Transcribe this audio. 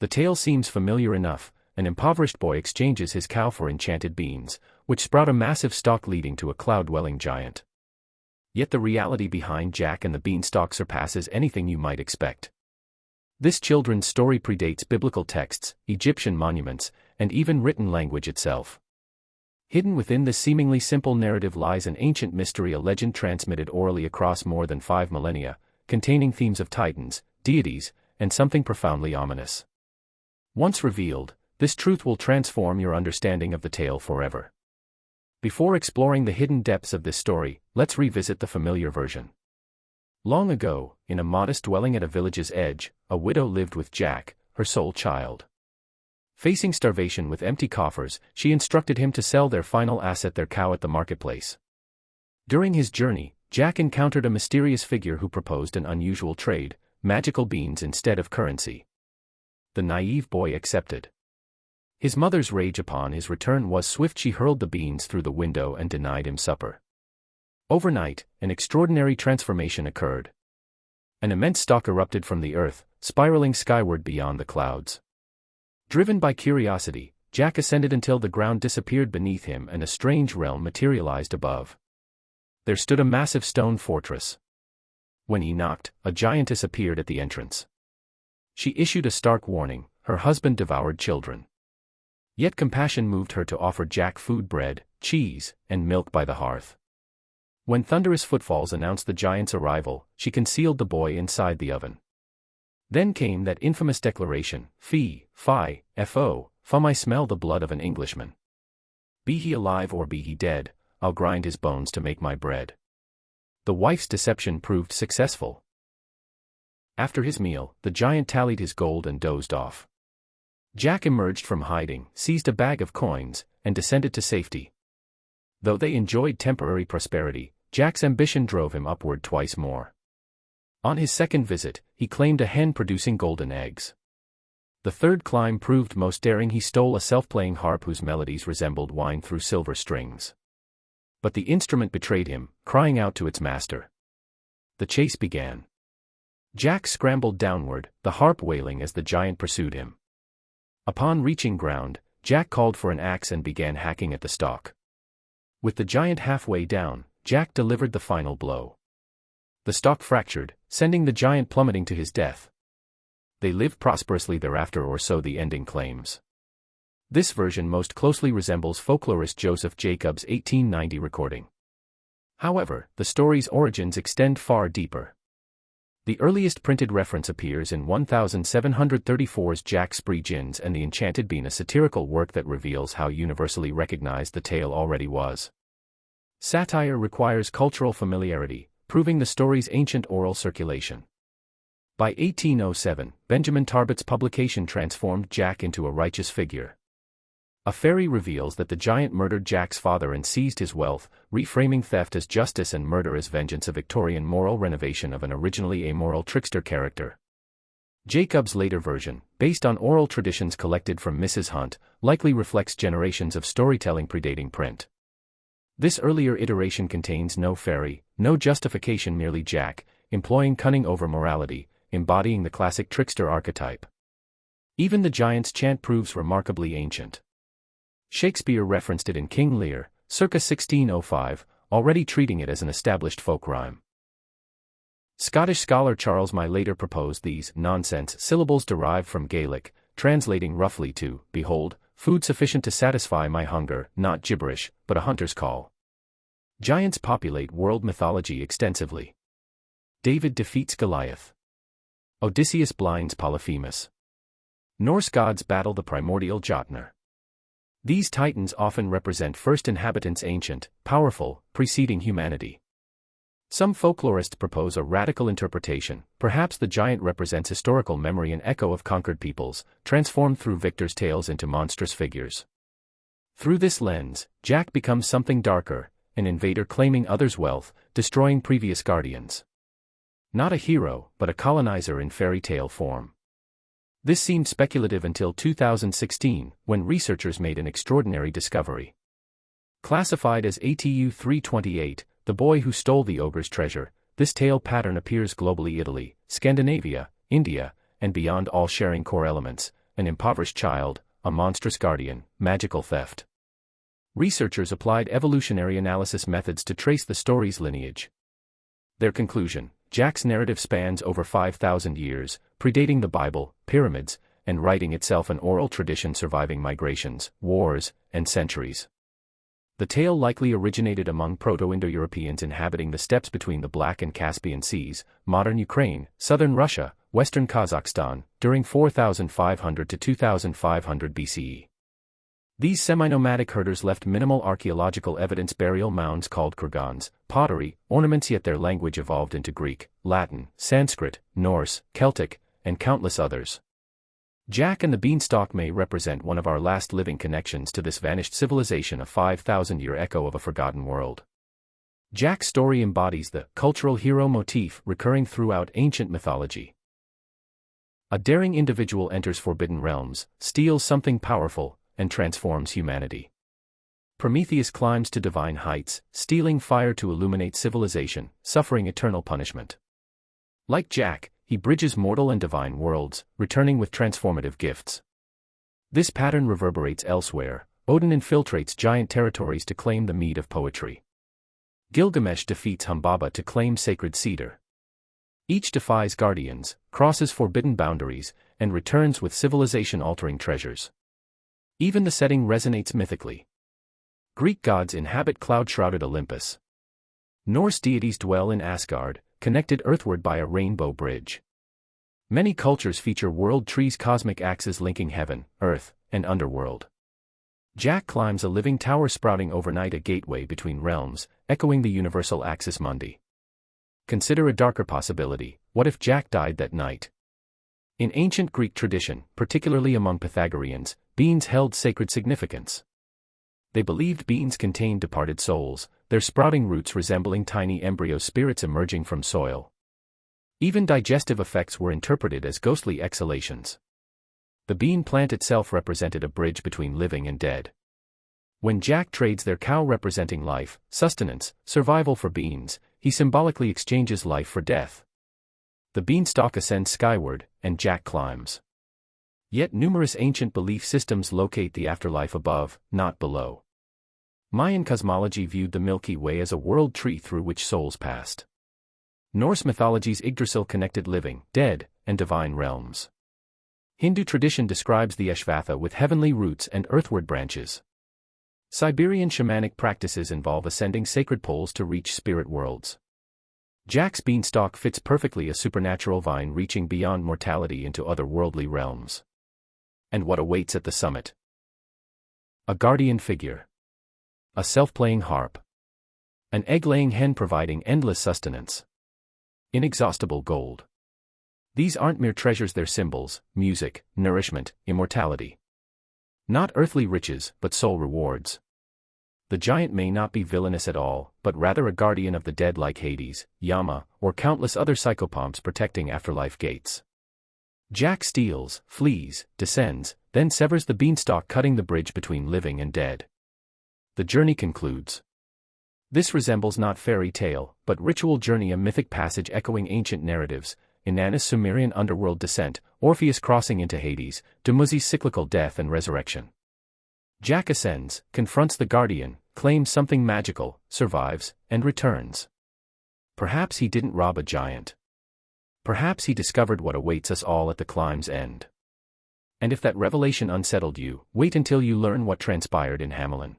The tale seems familiar enough. An impoverished boy exchanges his cow for enchanted beans, which sprout a massive stalk leading to a cloud-dwelling giant. Yet the reality behind Jack and the Beanstalk surpasses anything you might expect. This children's story predates biblical texts, Egyptian monuments, and even written language itself. Hidden within this seemingly simple narrative lies an ancient mystery, a legend transmitted orally across more than 5 millennia, containing themes of titans, deities, and something profoundly ominous. Once revealed, this truth will transform your understanding of the tale forever. Before exploring the hidden depths of this story, let's revisit the familiar version. Long ago, in a modest dwelling at a village's edge, a widow lived with Jack, her sole child. Facing starvation with empty coffers, she instructed him to sell their final asset, their cow, at the marketplace. During his journey, Jack encountered a mysterious figure who proposed an unusual trade: magical beans instead of currency. The naive boy accepted. His mother's rage upon his return was swift. She hurled the beans through the window and denied him supper. Overnight, an extraordinary transformation occurred. An immense stalk erupted from the earth, spiraling skyward beyond the clouds. Driven by curiosity, Jack ascended until the ground disappeared beneath him and a strange realm materialized above. There stood a massive stone fortress. When he knocked, a giantess appeared at the entrance. She issued a stark warning: her husband devoured children. Yet compassion moved her to offer Jack food: bread, cheese, and milk by the hearth. When thunderous footfalls announced the giant's arrival, she concealed the boy inside the oven. Then came that infamous declaration: "Fie, fi, fo, fum, I smell the blood of an Englishman. Be he alive or be he dead, I'll grind his bones to make my bread." The wife's deception proved successful. After his meal, the giant tallied his gold and dozed off. Jack emerged from hiding, seized a bag of coins, and descended to safety. Though they enjoyed temporary prosperity, Jack's ambition drove him upward twice more. On his second visit, he claimed a hen producing golden eggs. The third climb proved most daring. He stole a self-playing harp whose melodies resembled wine through silver strings. But the instrument betrayed him, crying out to its master. The chase began. Jack scrambled downward, the harp wailing as the giant pursued him. Upon reaching ground, Jack called for an axe and began hacking at the stalk. With the giant halfway down, Jack delivered the final blow. The stalk fractured, sending the giant plummeting to his death. They lived prosperously thereafter, or so the ending claims. This version most closely resembles folklorist Joseph Jacobs' 1890 recording. However, the story's origins extend far deeper. The earliest printed reference appears in 1734's Jack Spree Gins and the Enchanted Bean, a satirical work that reveals how universally recognized the tale already was. Satire requires cultural familiarity, proving the story's ancient oral circulation. By 1807, Benjamin Tarbet's publication transformed Jack into a righteous figure. A fairy reveals that the giant murdered Jack's father and seized his wealth, reframing theft as justice and murder as vengeance, a Victorian moral renovation of an originally amoral trickster character. Jacob's later version, based on oral traditions collected from Mrs. Hunt, likely reflects generations of storytelling predating print. This earlier iteration contains no fairy, no justification, merely Jack, employing cunning over morality, embodying the classic trickster archetype. Even the giant's chant proves remarkably ancient. Shakespeare referenced it in King Lear, circa 1605, already treating it as an established folk rhyme. Scottish scholar Charles May later proposed these nonsense syllables derived from Gaelic, translating roughly to, "Behold, food sufficient to satisfy my hunger, not gibberish, but a hunter's call." Giants populate world mythology extensively. David defeats Goliath. Odysseus blinds Polyphemus. Norse gods battle the primordial Jotnar. These titans often represent first inhabitants, ancient, powerful, preceding humanity. Some folklorists propose a radical interpretation: perhaps the giant represents historical memory, an echo of conquered peoples, transformed through victors' tales into monstrous figures. Through this lens, Jack becomes something darker, an invader claiming others' wealth, destroying previous guardians. Not a hero, but a colonizer in fairy tale form. This seemed speculative until 2016, when researchers made an extraordinary discovery. Classified as ATU 328, the boy who stole the ogre's treasure, this tale pattern appears globally: Italy, Scandinavia, India, and beyond, all sharing core elements: an impoverished child, a monstrous guardian, magical theft. Researchers applied evolutionary analysis methods to trace the story's lineage. Their conclusion: Jack's narrative spans over 5,000 years, predating the Bible, pyramids, and writing itself an oral tradition surviving migrations, wars, and centuries. The tale likely originated among Proto-Indo-Europeans inhabiting the steppes between the Black and Caspian Seas, modern Ukraine, southern Russia, western Kazakhstan, during 4,500 to 2,500 BCE. These semi-nomadic herders left minimal archaeological evidence: burial mounds called kurgans, pottery, ornaments, yet their language evolved into Greek, Latin, Sanskrit, Norse, Celtic, and countless others. Jack and the Beanstalk may represent one of our last living connections to this vanished civilization, a 5,000-year echo of a forgotten world. Jack's story embodies the cultural hero motif recurring throughout ancient mythology. A daring individual enters forbidden realms, steals something powerful, and transforms humanity. Prometheus climbs to divine heights, stealing fire to illuminate civilization, suffering eternal punishment. Like Jack, he bridges mortal and divine worlds, returning with transformative gifts. This pattern reverberates elsewhere. Odin infiltrates giant territories to claim the mead of poetry. Gilgamesh defeats Humbaba to claim sacred cedar. Each defies guardians, crosses forbidden boundaries, and returns with civilization-altering treasures. Even the setting resonates mythically. Greek gods inhabit cloud-shrouded Olympus. Norse deities dwell in Asgard, connected earthward by a rainbow bridge. Many cultures feature world trees, cosmic axes linking heaven, earth, and underworld. Jack climbs a living tower sprouting overnight, a gateway between realms, echoing the universal axis mundi. Consider a darker possibility: what if Jack died that night? In ancient Greek tradition, particularly among Pythagoreans, beans held sacred significance. They believed beans contained departed souls, their sprouting roots resembling tiny embryo spirits emerging from soil. Even digestive effects were interpreted as ghostly exhalations. The bean plant itself represented a bridge between living and dead. When Jack trades their cow representing life, sustenance, survival for beans, he symbolically exchanges life for death. The beanstalk ascends skyward, and Jack climbs. Yet numerous ancient belief systems locate the afterlife above, not below. Mayan cosmology viewed the Milky Way as a world tree through which souls passed. Norse mythology's Yggdrasil connected living, dead, and divine realms. Hindu tradition describes the Ashvatha with heavenly roots and earthward branches. Siberian shamanic practices involve ascending sacred poles to reach spirit worlds. Jack's beanstalk fits perfectly, a supernatural vine reaching beyond mortality into otherworldly realms. And what awaits at the summit? A guardian figure. A self-playing harp. An egg-laying hen providing endless sustenance. Inexhaustible gold. These aren't mere treasures, they're symbols: music, nourishment, immortality. Not earthly riches, but soul rewards. The giant may not be villainous at all, but rather a guardian of the dead, like Hades, Yama, or countless other psychopomps protecting afterlife gates. Jack steals, flees, descends, then severs the beanstalk, cutting the bridge between living and dead. The journey concludes. This resembles not fairy tale, but ritual journey, a mythic passage echoing ancient narratives: Inanna's Sumerian underworld descent, Orpheus crossing into Hades, Dumuzi's cyclical death and resurrection. Jack ascends, confronts the guardian, claims something magical, survives, and returns. Perhaps he didn't rob a giant. Perhaps he discovered what awaits us all at the climb's end. And if that revelation unsettled you, wait until you learn what transpired in Hamelin.